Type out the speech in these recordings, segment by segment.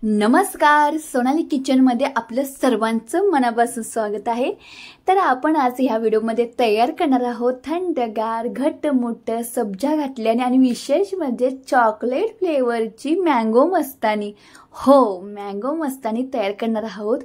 नमस्कार, सोनाली किचनमध्ये आपलं सर्वांचं मनापासून स्वागत आहे। तर आपण आज ह्या व्हिडिओमध्ये तयार करणार आहोत थंडगार घट्टमुट्ट सब्जा घातल्याने आणि विशेष म्हणजे चॉकलेट फ्लेवरची मँगो मस्तानी। हो, मँगो मस्तानी तयार करणार आहोत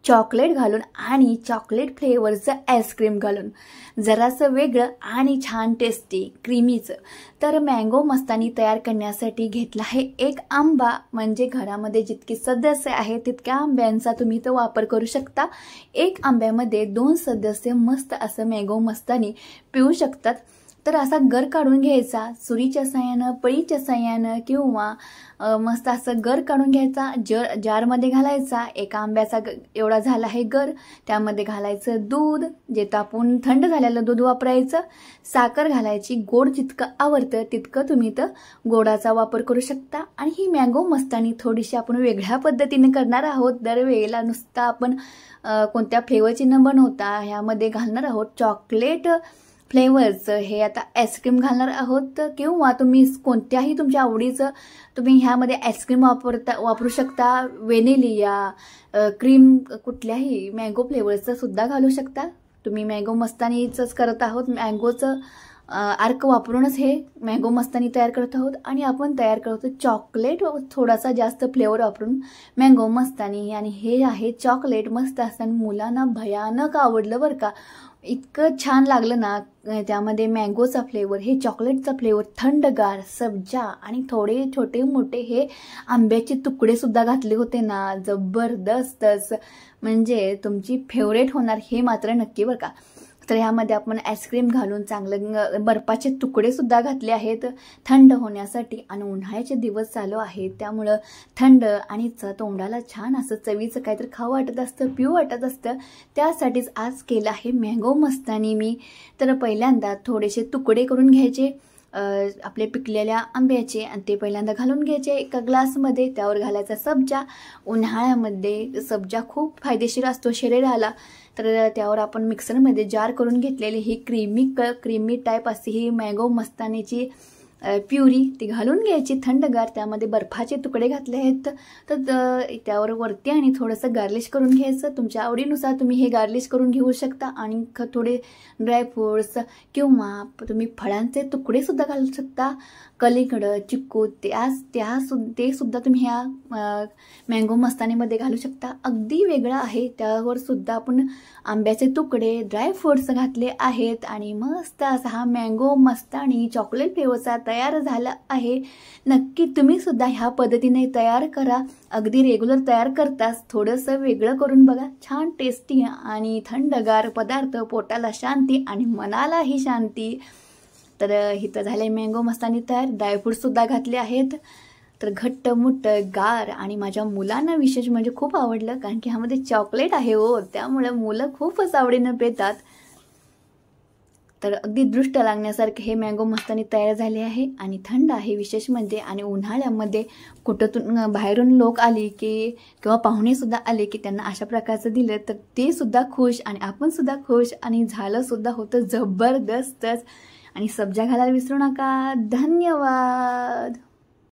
चॉकलेट घालून आणि चॉकलेट फ्लेवरचं आईस्क्रीम घालून, जरासं वेगळं आणि छान टेस्टी क्रीमीचं। तर मँगो मस्तानी तयार करण्यासाठी घेतला आहे एक आंबा, म्हणजे घरामध्ये जितके सदस्य आहेत तितक्या आंब्यांचा तुम्ही तो वापर करू शकता। एक आंब्यामध्ये 2 सदस्य मस्त असं मँगो मस्तानी पिऊ शकतात। तर असा गर काढून घ्यायचा सुरीच्या साहाय्यानं, पळीच्या साहाय्यानं किंवा मस्त असं गर काढून घ्यायचा, जारमध्ये घालायचा। एका आंब्याचा एवढा झाला आहे गर, त्यामध्ये घालायचं दूध, जे तापून थंड झालेलं दूध वापरायचं, साखर घालायची, गोड जितकं आवडतं तितकं तुम्ही तर गोडाचा वापर करू शकता। आणि ही मँगो मस्तानी थोडीशी आपण वेगळ्या पद्धतीने करणार आहोत। दरवेळेला नुसता आपण कोणत्या फ्लेवरची न बनवता ह्यामध्ये घालणार आहोत चॉकलेट फ्लेवरचं हे आता आईस्क्रीम घालणार आहोत, किंवा तुम्ही कोणत्याही तुमच्या आवडीचं तुम्ही ह्यामध्ये आईस्क्रीम वापरू शकता। व्हॅनिलिया क्रीम कुठल्याही मँगो फ्लेवरचं सुद्धा घालू शकता तुम्ही। मँगो मस्तानीचंच करत आहोत, मँगोचं अर्क वापरूनच हे मँगो मस्तानी तयार करत आहोत। आणि आपण तयार करतो चॉकलेट थोडासा जास्त फ्लेवर वापरून मँगो मस्तानी, आणि हे आहे चॉकलेट मस्त असताना मुलांना भयानक आवडलं बरं का। इतकं छान लागलं ना, त्यामध्ये मँगोचा फ्लेवर, हे चॉकलेटचा फ्लेवर, थंडगार सब्जा आणि थोडे छोटे मोठे हे आंब्याचे तुकडे सुद्धा घातले होते ना, जबरदस्तच, म्हणजे तुमची फेवरेट होणार हे मात्र नक्की बरं का। तर ह्यामध्ये आपण आईस्क्रीम घालून चांगलं बर्फाचे तुकडे सुद्धा घातले आहेत थंड होण्यासाठी। आणि उन्हाळ्याचे दिवस चालू आहेत त्यामुळं थंड आणि तोंडाला छान असं चवीचं काहीतरी खावं वाटत असतं, पिऊ वाटत असतं, त्यासाठीच आज केलं आहे मँगो मस्तानी मी। तर पहिल्यांदा थोडेसे तुकडे करून घ्यायचे आपले पिकलेल्या आंब्याचे, आणि ते पहिल्यांदा घालून घ्यायचे एका ग्लासमध्ये। त्यावर घालायचा सब्जा, उन्हाळ्यामध्ये सब्जा खूप फायदेशीर असतो शरीराला। तर त्यावर आपण मिक्सरमध्ये जार करून घेतलेली ही क्रीमी टाईप अशी ही मँगो मस्तानीची प्युरी ती घालून घ्यायची थंडगार। त्यामध्ये बर्फाचे तुकडे घातले आहेत, तर त्यावर वरती आणि थोडंसं गार्लिश करून घ्यायचं। तुमच्या आवडीनुसार तुम्ही हे गार्लिश करून घेऊ शकता। आणि थोडे ड्रायफ्रूट्स किंवा तुम्ही फळांचे तुकडे सुद्धा घालू शकता, कलिंगड, चिक्कू, ते सुद्धा तुम्ही ह्या मँगो मस्तानीमध्ये घालू शकता। अगदी वेगळं आहे, त्यावर सुद्धा आपण आंब्याचे तुकडे, ड्रायफ्रूट्स घातले आहेत, आणि मस्त असा हा मँगो मस्तानी चॉकलेट फ्लेवरचा तयार झाला आहे। नक्की तुम्ही सुद्धा ह्या पद्धतीने तयार करा, अगदी रेग्युलर तयार करताच थोडंसं वेगळं करून बघा। छान टेस्टी आणि थंडगार पदार्थ, पोटाला शांती आणि मनालाही शांती। तर इथं झाले मँगो मस्तानी तयार, ड्रायफ्रूट सुद्धा घातले आहेत। तर घट्टमुट्ट गार, आणि माझ्या मुलांना विशेष म्हणजे खूप आवडलं, कारण की ह्यामध्ये चॉकलेट आहे हो, त्यामुळे मुलं खूपच आवडीनं पितात। तर अगदी दृष्ट लागण्यासारखे हे मँगो मस्तानी तयार झाले आहे, आणि थंड आहे विशेष म्हणजे। आणि उन्हाळ्यामध्ये कुठं बाहेरून लोक आले की किंवा पाहुणे सुद्धा आले की त्यांना अशा प्रकारचं दिलं तर ते सुद्धा खुश आणि आपण सुद्धा खुश, आणि झालं सुद्धा होतं जबरदस्तच। आणि सब्जा घालायला विसरू नका। धन्यवाद।